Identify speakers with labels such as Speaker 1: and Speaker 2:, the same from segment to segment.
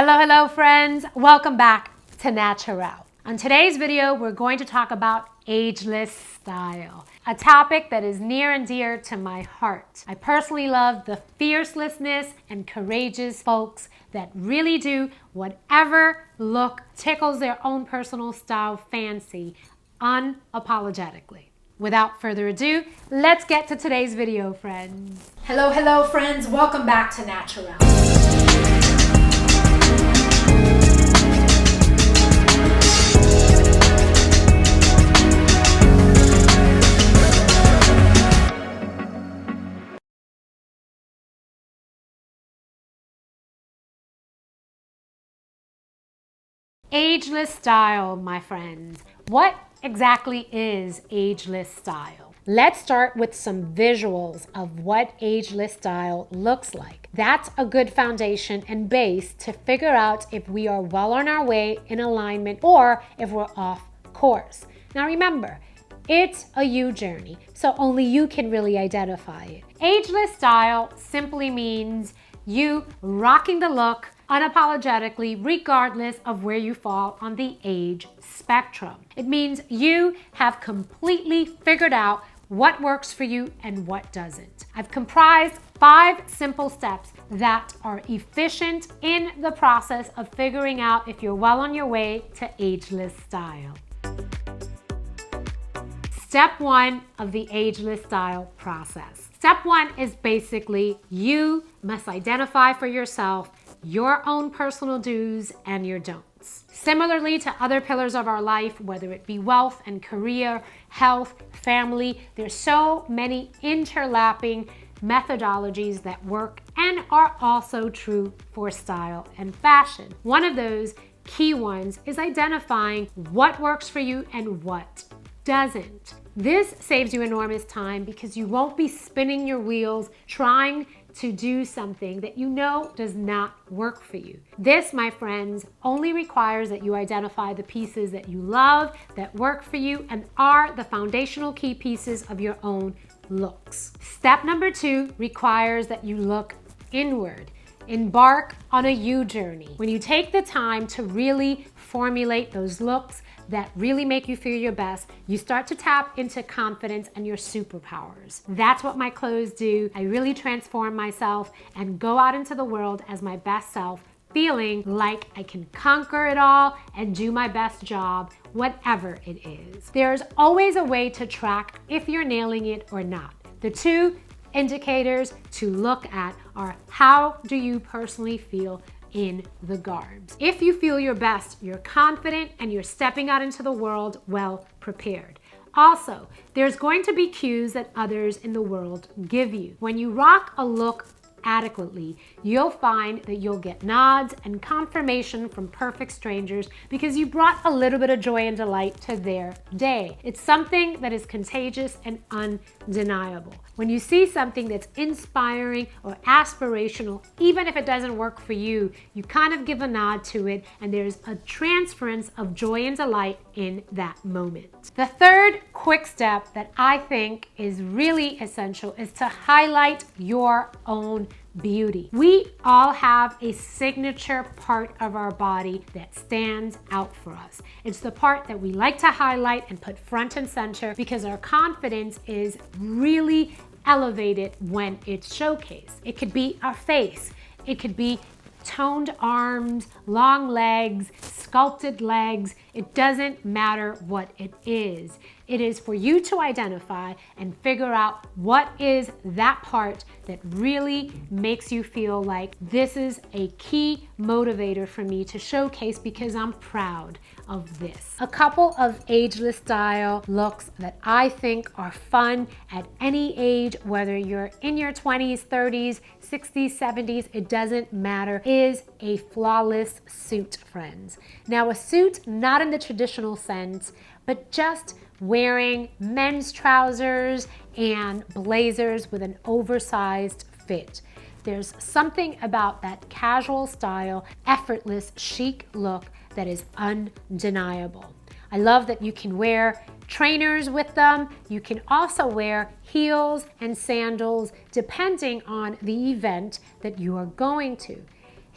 Speaker 1: Hello friends, welcome back to Natural. On today's video, we're going to talk about ageless style, a topic that is near and dear to my heart. I personally love the fiercelessness and courageous folks that really do whatever look tickles their own personal style fancy unapologetically. Without further ado, let's get to today's video, friends. Hello friends, welcome back to Natural. Ageless style, my friends. What exactly is ageless style? Let's start with some visuals of what ageless style looks like. That's a good foundation and base to figure out if we are well on our way in alignment or if we're off course. Now remember, it's a you journey, so only you can really identify it. Ageless style simply means you rocking the look unapologetically, regardless of where you fall on the age spectrum. It means you have completely figured out what works for you and what doesn't. I've comprised 5 simple steps that are efficient in the process of figuring out if you're well on your way to ageless style. Step 1 of the ageless style process. Step 1 is basically you must identify for yourself your own personal do's and your don'ts. Similarly to other pillars of our life, whether it be wealth and career, health, family, there's so many interlapping methodologies that work and are also true for style and fashion. One of those key ones is identifying what works for you and what doesn't. This saves you enormous time because you won't be spinning your wheels trying to do something that you know does not work for you. This, my friends, only requires that you identify the pieces that you love, that work for you, and are the foundational key pieces of your own looks. Step number 2 requires that you look inward. Embark on a you journey. When you take the time to really formulate those looks that really make you feel your best, you start to tap into confidence and your superpowers. That's what my clothes do. I really transform myself and go out into the world as my best self, feeling like I can conquer it all and do my best job, whatever it is. There's always a way to track if you're nailing it or not. The 2 indicators to look at are how do you personally feel in the garbs. If you feel your best, you're confident and you're stepping out into the world well prepared. Also, there's going to be cues that others in the world give you. When you rock a look adequately, you'll find that you'll get nods and confirmation from perfect strangers because you brought a little bit of joy and delight to their day. It's something that is contagious and undeniable. When you see something that's inspiring or aspirational, even if it doesn't work for you, you kind of give a nod to it and there's a transference of joy and delight in that moment. The 3rd quick step that I think is really essential is to highlight your own beauty. We all have a signature part of our body that stands out for us. It's the part that we like to highlight and put front and center because our confidence is really elevated when it's showcased. It could be our face. It could be toned arms, long legs, sculpted legs. It doesn't matter what it is. It is for you to identify and figure out what is that part that really makes you feel like this is a key motivator for me to showcase because I'm proud of this. A couple of ageless style looks that I think are fun at any age, whether you're in your 20s, 30s, 60s, 70s, it doesn't matter, is a flawless suit, friends. Now, a suit, not in the traditional sense, but just wearing men's trousers and blazers with an oversized fit. There's something about that casual style, effortless, chic look that is undeniable. I love that you can wear trainers with them. You can also wear heels and sandals depending on the event that you are going to.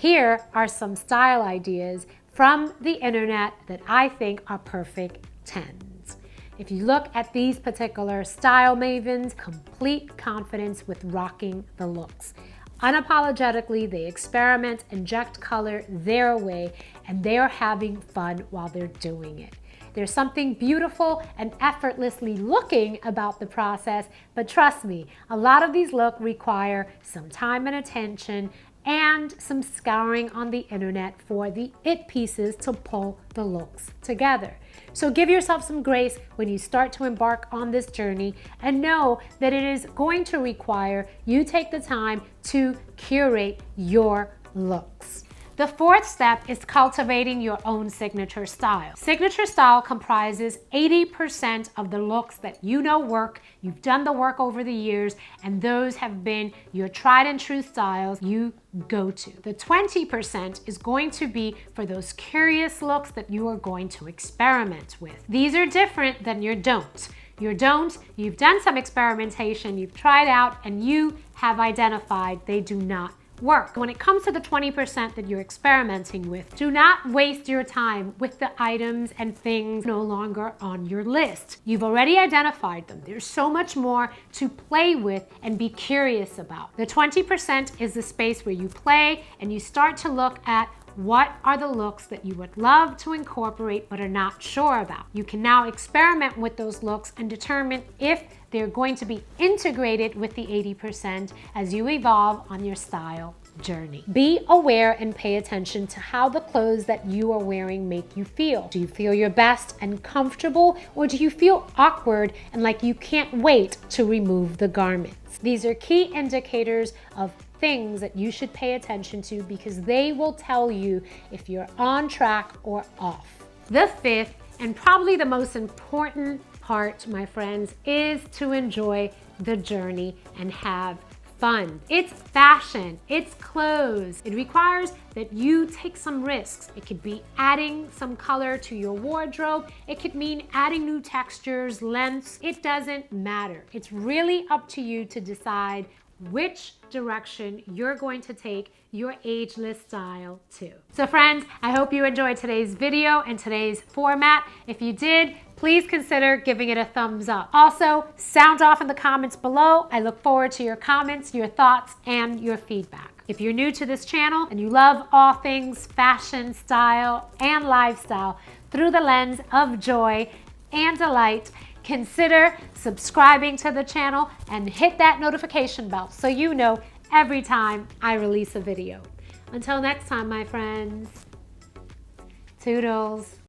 Speaker 1: Here are some style ideas from the internet that I think are perfect 10s. If you look at these particular style mavens, complete confidence with rocking the looks. Unapologetically, they experiment, inject color their way, and they are having fun while they're doing it. There's something beautiful and effortlessly looking about the process, but trust me, a lot of these looks require some time and attention and some scouring on the internet for the it pieces to pull the looks together. So give yourself some grace when you start to embark on this journey, and know that it is going to require you take the time to curate your looks. The fourth step is cultivating your own signature style. Signature style comprises 80% of the looks that you know work. You've done the work over the years, and those have been your tried and true styles you go to. The 20% is going to be for those curious looks that you are going to experiment with. These are different than your don't. Your don't, you've done some experimentation, you've tried out, and you have identified they do not work. When it comes to the 20% that you're experimenting with, do not waste your time with the items and things no longer on your list. You've already identified them. There's so much more to play with and be curious about. The 20% is the space where you play and you start to look at what are the looks that you would love to incorporate but are not sure about. You can now experiment with those looks and determine if they're going to be integrated with the 80% as you evolve on your style journey. Be aware and pay attention to how the clothes that you are wearing make you feel. Do you feel your best and comfortable, or do you feel awkward and like you can't wait to remove the garments? These are key indicators of things that you should pay attention to, because they will tell you if you're on track or off. The fifth, and probably the most important part, my friends, is to enjoy the journey and have fun. It's fashion, it's clothes. It requires that you take some risks. It could be adding some color to your wardrobe. It could mean adding new textures, lengths. It doesn't matter. It's really up to you to decide which direction you're going to take your ageless style to. So friends, I hope you enjoyed today's video and today's format. If you did, please consider giving it a thumbs up. Also, sound off in the comments below. I look forward to your comments, your thoughts, and your feedback. If you're new to this channel and you love all things fashion, style, and lifestyle through the lens of joy and delight, consider subscribing to the channel and hit that notification bell so you know every time I release a video. Until next time, my friends, toodles.